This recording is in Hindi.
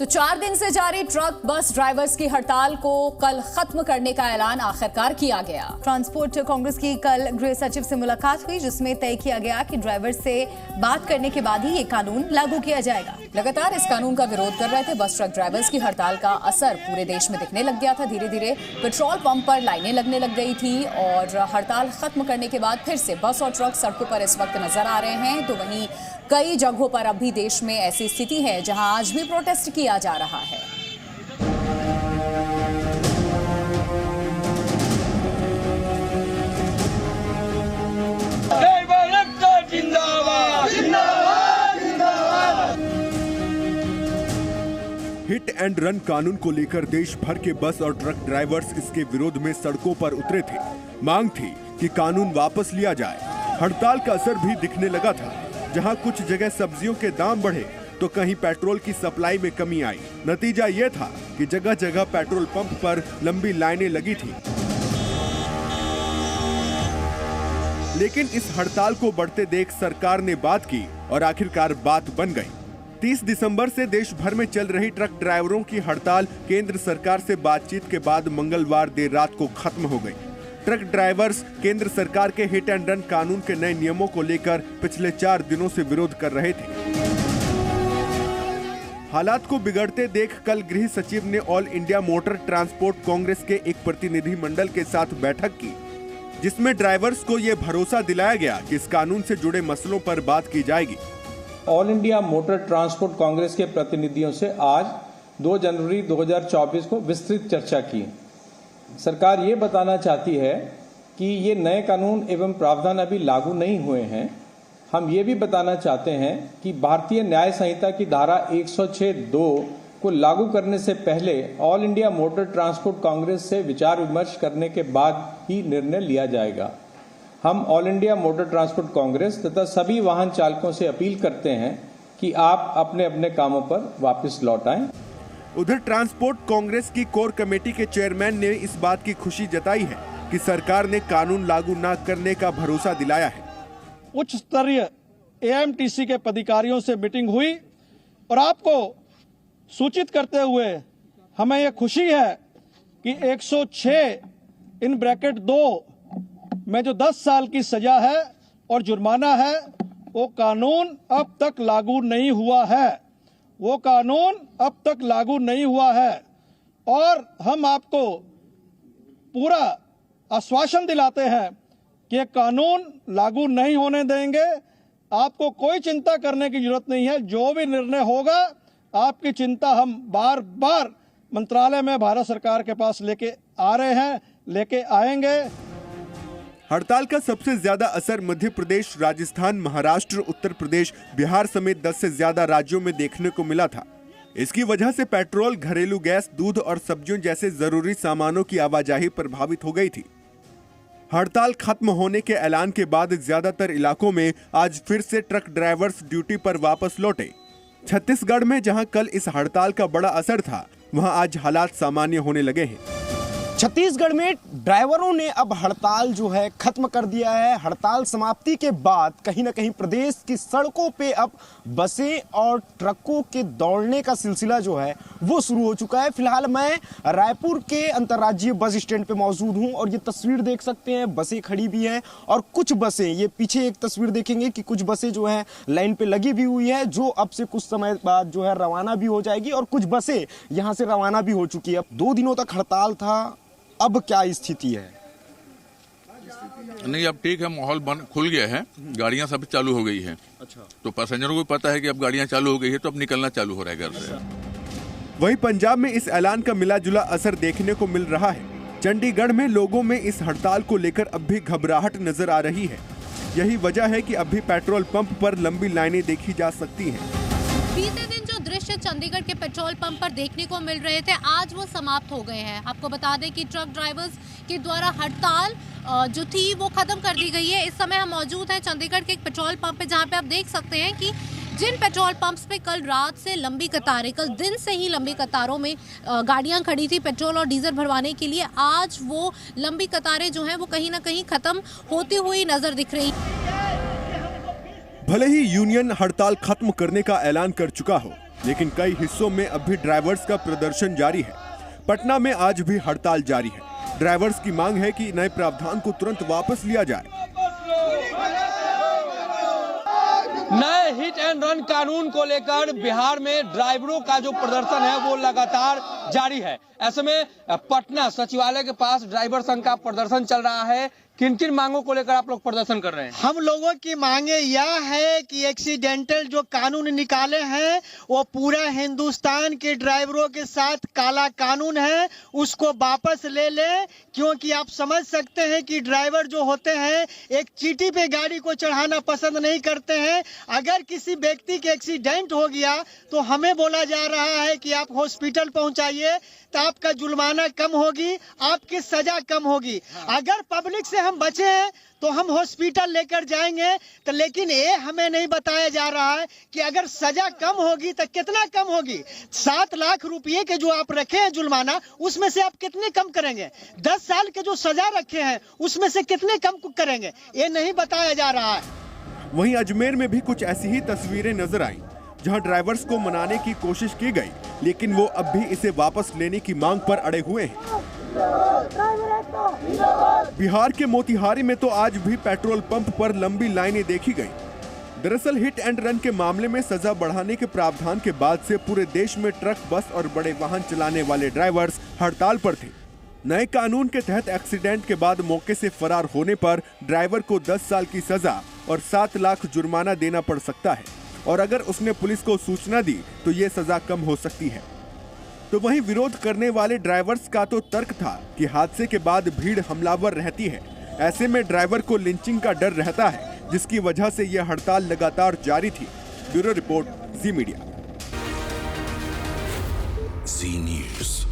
तो 4 दिन से जारी ट्रक बस ड्राइवर्स की हड़ताल को कल खत्म करने का ऐलान आखिरकार किया गया। ट्रांसपोर्ट कांग्रेस की कल गृह सचिव से मुलाकात हुई, जिसमें तय किया गया कि ड्राइवर से बात करने के बाद ही ये कानून लागू किया जाएगा। लगातार इस कानून का विरोध कर रहे थे बस ट्रक ड्राइवर्स की हड़ताल का असर पूरे देश में दिखने लग गया था। धीरे धीरे पेट्रोल पंप पर लाइनें लगने लग गई थी और हड़ताल खत्म करने के बाद फिर से बस और ट्रक सड़कों पर इस वक्त नजर आ रहे हैं। तो वहीं कई जगहों पर अब भी देश में ऐसी स्थिति है जहां आज भी प्रोटेस्ट किया जा रहा है। हिट एंड रन कानून को लेकर देश भर के बस और ट्रक ड्राइवर्स इसके विरोध में सड़कों पर उतरे थे। मांग थी कि कानून वापस लिया जाए। हड़ताल का असर भी दिखने लगा था। जहां कुछ जगह सब्जियों के दाम बढ़े तो कहीं पेट्रोल की सप्लाई में कमी आई। नतीजा ये था कि जगह जगह पेट्रोल पंप पर लंबी लाइनें लगी थी। लेकिन इस हड़ताल को बढ़ते देख सरकार ने बात की और आखिरकार बात बन गई। 30 दिसंबर से देश भर में चल रही ट्रक ड्राइवरों की हड़ताल केंद्र सरकार से बातचीत के बाद मंगलवार देर रात को खत्म हो गई। ट्रक ड्राइवर्स केंद्र सरकार के हिट एंड रन कानून के नए नियमों को लेकर पिछले 4 दिनों से विरोध कर रहे थे। हालात को बिगड़ते देख कल गृह सचिव ने all India motor transport Congress के एक प्रतिनिधि मंडल के साथ बैठक की, जिसमें ड्राइवर्स को यह भरोसा दिलाया गया कि इस कानून से जुड़े मसलों पर बात की जाएगी। All India motor transport Congress के प्रतिनिधियों से आज 2 जनवरी 2024 को विस्तृत चर्चा की। सरकार ये बताना चाहती है कि ये नए कानून एवं प्रावधान अभी लागू नहीं हुए हैं। हम ये भी बताना चाहते हैं कि भारतीय न्याय संहिता की धारा 106(2) को लागू करने से पहले all India motor transport Congress से विचार विमर्श करने के बाद ही निर्णय लिया जाएगा। हम all India motor transport Congress तथा सभी वाहन चालकों से अपील करते हैं कि आप अपने अपने कामों पर वापस लौट आएं। उधर ट्रांसपोर्ट कांग्रेस की कोर कमेटी के चेयरमैन ने इस बात की खुशी जताई है कि सरकार ने कानून लागू न करने का भरोसा दिलाया है। उच्च स्तरीय एएमटीसी के पदाधिकारियों से मीटिंग हुई और आपको सूचित करते हुए हमें यह खुशी है कि 106(2) में जो 10 साल की सजा है और जुर्माना है, वो कानून अब तक लागू नहीं हुआ है। वो कानून अब तक लागू नहीं हुआ है और हम आपको पूरा आश्वासन दिलाते हैं कि ये कानून लागू नहीं होने देंगे। आपको कोई चिंता करने की जरूरत नहीं है। जो भी निर्णय होगा, आपकी चिंता हम बार बार मंत्रालय में भारत सरकार के पास लेके आ रहे हैं, लेके आएंगे। हड़ताल का सबसे ज्यादा असर मध्य प्रदेश, राजस्थान, महाराष्ट्र, उत्तर प्रदेश, बिहार समेत 10 से ज्यादा राज्यों में देखने को मिला था। इसकी वजह से पेट्रोल, घरेलू गैस, दूध और सब्जियों जैसे जरूरी सामानों की आवाजाही प्रभावित हो गई थी। हड़ताल खत्म होने के ऐलान के बाद ज्यादातर इलाकों में आज फिर से ट्रक ड्राइवर्स ड्यूटी पर वापस लौटे। छत्तीसगढ़ में जहां कल इस हड़ताल का बड़ा असर था, वहां आज हालात सामान्य होने लगे हैं। छत्तीसगढ़ में ड्राइवरों ने अब हड़ताल जो है खत्म कर दिया है। हड़ताल समाप्ति के बाद कहीं ना कहीं प्रदेश की सड़कों पे अब बसें और ट्रकों के दौड़ने का सिलसिला जो है वो शुरू हो चुका है। फिलहाल मैं रायपुर के अंतर्राज्यीय बस स्टैंड पे मौजूद हूं और ये तस्वीर देख सकते हैं, बसें खड़ी भी हैं और कुछ बसें, ये पीछे एक तस्वीर देखेंगे कि कुछ बसें जो है लाइन पे लगी भी हुई है, जो अब से कुछ समय बाद जो है रवाना भी हो जाएगी और कुछ बसें यहाँ से रवाना भी हो चुकी है। 2 दिनों तक हड़ताल था, अब क्या स्थिति है? नहीं, अब ठीक है, माहौल खुल गया है, गाड़ियां सब चालू हो गई है। अच्छा, तो पैसेंजरों को पता है कि अब गाड़ियां चालू हो गई है, तो अब निकलना चालू हो रहा है घर से। वहीं पंजाब में इस ऐलान का मिला जुला असर देखने को मिल रहा है। चंडीगढ़ में लोगों में इस हड़ताल को लेकर अब भी घबराहट नजर आ रही है। यही वजह है कि अब भी पेट्रोल पंप पर लंबी लाइनें देखी जा सकती हैं। बीते दिन जो दृश्य चंडीगढ़ के पेट्रोल पंप पर देखने को मिल रहे थे, आज वो समाप्त हो गए हैं। आपको बता दें कि ट्रक ड्राइवर्स के द्वारा हड़ताल जो थी वो खत्म कर दी गई है। इस समय हम मौजूद हैं चंडीगढ़ के एक पेट्रोल पंप पे, जहां पे आप देख सकते हैं कि जिन पेट्रोल पंप्स पे कल रात से लंबी कतारें, कल दिन से ही लंबी कतारों में गाड़ियां खड़ी थी पेट्रोल और डीजल भरवाने के लिए, आज वो लंबी कतारें जो हैं वो कहीं ना कहीं खत्म होती हुई नजर दिख रही। भले ही यूनियन हड़ताल खत्म करने का ऐलान कर चुका हो, लेकिन कई हिस्सों में अब भी ड्राइवर्स का प्रदर्शन जारी है। पटना में आज भी हड़ताल जारी है। ड्राइवर्स की मांग है कि नए प्रावधान को तुरंत वापस लिया जाए। नए हिट एंड रन कानून को लेकर बिहार में ड्राइवरों का जो प्रदर्शन है वो लगातार जारी है। ऐसे में पटना सचिवालय के पास ड्राइवर संघ का प्रदर्शन चल रहा है। किन किन मांगों को लेकर आप लोग प्रदर्शन कर रहे हैं? हम लोगों की मांगे यह है कि एक्सीडेंटल जो कानून निकाले हैं वो पूरा हिंदुस्तान के ड्राइवरों के साथ काला कानून है, उसको वापस ले ले। क्योंकि आप समझ सकते हैं कि ड्राइवर जो होते हैं एक चीटी पे गाड़ी को चढ़ाना पसंद नहीं करते हैं। अगर किसी व्यक्ति के एक्सीडेंट हो गया तो हमें बोला जा रहा है कि आप हॉस्पिटल पहुंचाइए तो आपका जुर्माना कम होगी, आपकी सजा कम होगी। अगर पब्लिक से हम बचे हैं तो हम हॉस्पिटल लेकर जाएंगे, तो लेकिन ये हमें नहीं बताया जा रहा है कि अगर सजा कम होगी तो कितना कम होगी। 7 लाख रुपए के जो आप रखे हैं जुर्माना, उसमें से आप कितने कम करेंगे? 10 साल के जो सजा रखे हैं उसमें से कितने कम करेंगे, ये नहीं बताया जा रहा है। वहीं अजमेर में भी कुछ ऐसी ही तस्वीरें नजर आईं, जहां ड्राइवर्स को मनाने की कोशिश की गई, लेकिन वो अब भी इसे वापस लेने की मांग पर अड़े हुए हैं। बिहार के मोतिहारी में तो आज भी पेट्रोल पंप पर लंबी लाइनें देखी गईं। दरअसल हिट एंड रन के मामले में सजा बढ़ाने के प्रावधान के बाद से पूरे देश में ट्रक, बस और बड़े वाहन चलाने वाले ड्राइवर्स हड़ताल पर थे। नए कानून के तहत एक्सीडेंट के बाद मौके से फरार होने पर ड्राइवर को 10 साल की सजा और 7 लाख जुर्माना देना पड़ सकता है, और अगर उसने पुलिस को सूचना दी तो ये सजा कम हो सकती है। तो वहीं विरोध करने वाले ड्राइवर्स का तो तर्क था कि हादसे के बाद भीड़ हमलावर रहती है, ऐसे में ड्राइवर को लिंचिंग का डर रहता है, जिसकी वजह से यह हड़ताल लगातार जारी थी। ब्यूरो रिपोर्ट, जी मीडिया। जी न्यूज़।